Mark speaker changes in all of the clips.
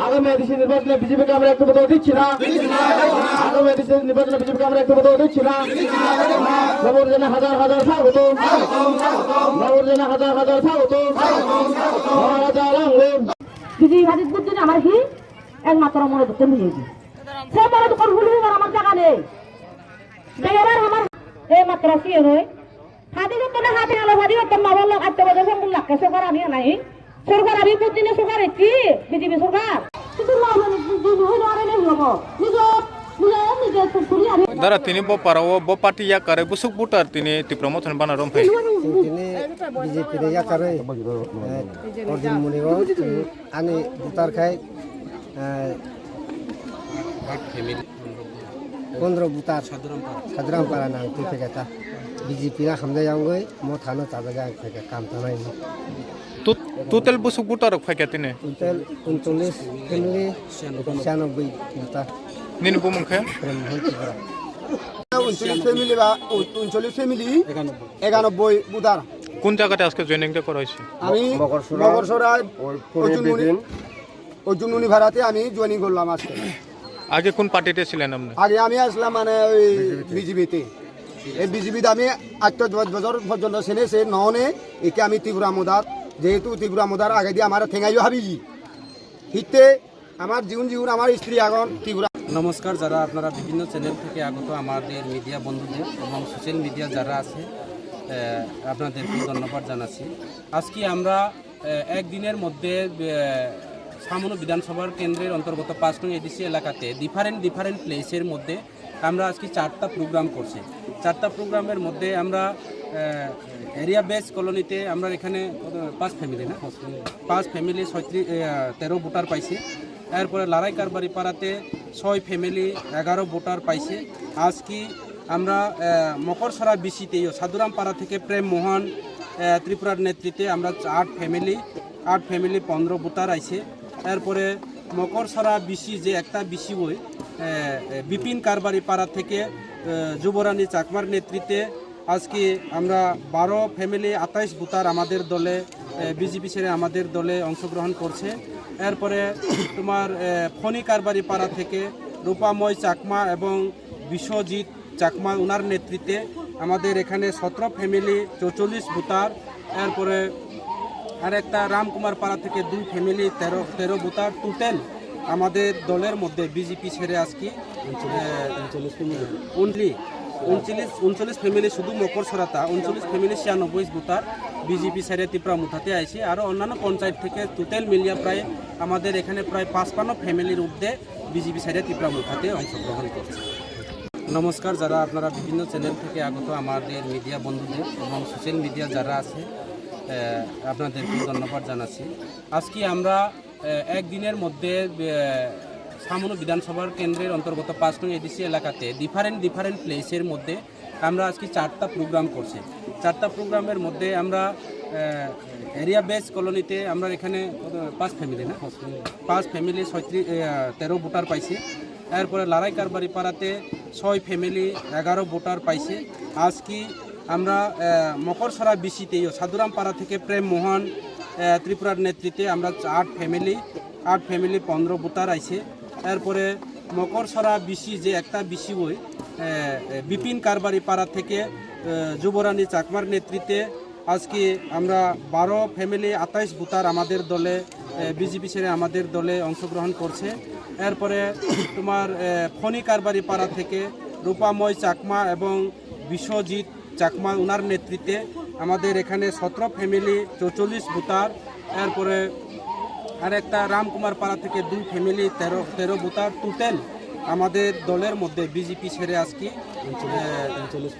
Speaker 1: আগামী দেশের নির্বাচনে বিজেপিকে আমরা একটু বদল দিচ্ছি না। আগামী দেশের নির্বাচনে বিজেপিকে আমরা একটু বদল দিচ্ছি না। নবরজনে হাজার হাজার স্বাগত, নবরজনে হাজার হাজার স্বাগত।
Speaker 2: বিজেপি ভাজিত বুদ্ধি আমার কি একমাত্র মনে দোকান নিয়েছি, সে বড় দোকান ভুলি আমার জায়গা নেই। আমার এই মাত্র কি নয় হাতি করতে না হাতি আলো হাতি করতে না বললো আটটা বছর সম্পূর্ণ লাগছে সরকার আমি নাই সরকার আমি প্রতিদিনে সরকার কি বিজেপি সরকার কিন্তু
Speaker 3: Dara tini bo parawo bo parti ya kare busuk butar tini ti promotion bana rom phai.
Speaker 4: Tini BJP re ya kare ordin munigo ani butar khai 15 butar sadram para nang tu phekata BJP na khamda yanggoi mo thano chabaga pheka kam tanai
Speaker 3: Total busuk butar phai ka tini.
Speaker 4: total 39 family 96 butar
Speaker 3: Nini bo mun khay.
Speaker 5: 39 family বা 39 family 91 বুদার।
Speaker 3: কোন জায়গাতে আজকে joining টা করা হয়েছে?
Speaker 5: আমি মগরসরাই অর্জুনমণি ভাড়াতে আমি জয়েনিং করলাম আজকে।
Speaker 3: আগে কোন পার্টিতে ছিলেন আপনি?
Speaker 5: আগে আমি আসলাম মানে ওই বিজেপিতে। এই বিজেপিতে আমি 8 বছর পর্যন্ত ছেলে সে ননে একে আমি ত্রিপুরা মোদার যেহেতু ত্রিপুরা মোদার আগে দিয়ে আমার ঠেঙাইও হাবি হিতে আমার জীবন আমার স্ত্রী এখন ত্রিপুরা।
Speaker 6: নমস্কার, যারা আপনারা বিভিন্ন চ্যানেল থেকে আগত আমাদের মিডিয়া বন্ধুদের এবং সোশ্যাল মিডিয়া যারা আছে আপনাদেরকে ধন্যবাদ জানাচ্ছি। আজকে আমরা একদিনের মধ্যে সামনো বিধানসভার কেন্দ্রের অন্তর্গত 5 নং এডিসি এলাকাতে ডিফারেন্ট প্লেসের মধ্যে আমরা আজকে 4টা প্রোগ্রাম করছি। 4টা প্রোগ্রামের মধ্যে আমরা এরিয়া বেস কলোনিতে আমরা এখানে 5 ফ্যামিলি 13 ভোটার পাইছে। এরপরে লারাই কারবারি পাড়াতে 6 ফ্যামিলি 11 ভোটার পাইছে। আজকে আমরা মকরসরা বিসিতে সাধুরাম পাড়া থেকে প্রেম মোহন ত্রিপুরার নেতৃত্বে আমরা 8 ফ্যামিলি 15 ভোটার আইছে। এরপরে মকরসরা বিসি যে একটা বিসি বই বিপিন কারবারি পাড়া থেকে যুবরানী চাকমার নেতৃত্বে আজকে আমরা 12 ফ্যামিলি 28 ভোটার আমাদের দলে বিজেপি ছেড়ে আমাদের দলে অংশগ্রহণ করছে। এরপরে তোমার ফণি কারবারি পাড়া থেকে রূপাময় চাকমা এবং বিশ্বজিৎ চাকমা ওনার নেতৃত্বে আমাদের এখানে 17 ফ্যামিলি 44 ভোটার। এরপরে আরেকটা রামকুমার পাড়া থেকে 2 ফ্যামিলি 13 ভোটার। টোটাল আমাদের দলের মধ্যে বিজেপি ছেড়ে আজকে 39 ফ্যামিলি শুধু মকরসরাতা 39 ফ্যামিলি 96 ভোটার বিজেপি ছেড়ে ত্রিপুরা মুঠাতে আইছে। আর অন্যান্য পঞ্চায়েত থেকে টোটাল মিলিয়ে প্রায় আমাদের এখানে প্রায় 55 ফ্যামিলির ঊর্ধ্বে বিজেপি ছেড়ে ত্রিপুরা মুঠাতে অংশগ্রহণ করছে। নমস্কার, যারা আপনারা বিভিন্ন চ্যানেল থেকে আগত আমাদের মিডিয়া বন্ধুদের এবং সোশ্যাল মিডিয়া যারা আছে আপনাদেরকে ধন্যবাদ জানাচ্ছি। আজকে আমরা একদিনের মধ্যে সামনো বিধানসভার কেন্দ্রের অন্তর্গত 5 নং এডিসি এলাকাতে ডিফারেন্ট প্লেসের মধ্যে আমরা আজকে 4টা প্রোগ্রাম করছি। 4টা প্রোগ্রামের মধ্যে আমরা এরিয়া বেস কলোনিতে আমরা এখানে 5 ফ্যামিলি 13 ভোটার পাইছে। এরপরে লারাই কারবারি পাড়াতে 6 ফ্যামিলি 11 ভোটার পাইছে। আজকে আমরা মকরসরা বিসিতে সাধুরাম পাড়া থেকে প্রেম মোহন ত্রিপুরার নেতৃত্বে আমরা 8 ফ্যামিলি 15 ভোটার আইছে। এরপরে মকরসরা বিসি যে একটা বিসি বই বিপিন কারবারি পাড়া থেকে যুবরানী চাকমার নেতৃত্বে আজকে আমরা 12 ফ্যামিলি 28 ভোটার আমাদের দলে বিজেপি ছেড়ে আমাদের দলে অংশগ্রহণ করছে। এরপরে তোমার ফণি কারবারি পাড়া থেকে রূপাময় চাকমা এবং বিশ্বজিৎ চাকমা ওনার নেতৃত্বে আমাদের এখানে 17 ফ্যামিলি 44 ভোটার। এরপরে আরেকটা রামকুমার পাড়া থেকে 2 ফ্যামিলি 13 ভোটার। টোটাল আমাদের দলের মধ্যে বিজেপি ছেড়ে আজকে 39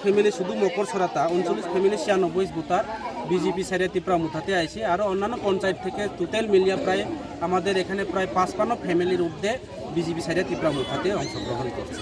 Speaker 6: ফ্যামিলি শুধু মকরসরাতা 39 ফ্যামিলি 96 ভোটার বিজেপি ছেড়ে ত্রিপুরা মুঠাতে আইছে। আর অন্যান্য পঞ্চায়েত থেকে টোটাল মিলিয়ে প্রায় আমাদের এখানে প্রায় 55 ফ্যামিলির ঊর্ধ্বে বিজেপি ছেড়ে ত্রিপুরা মুঠাতে অংশগ্রহণ করছে।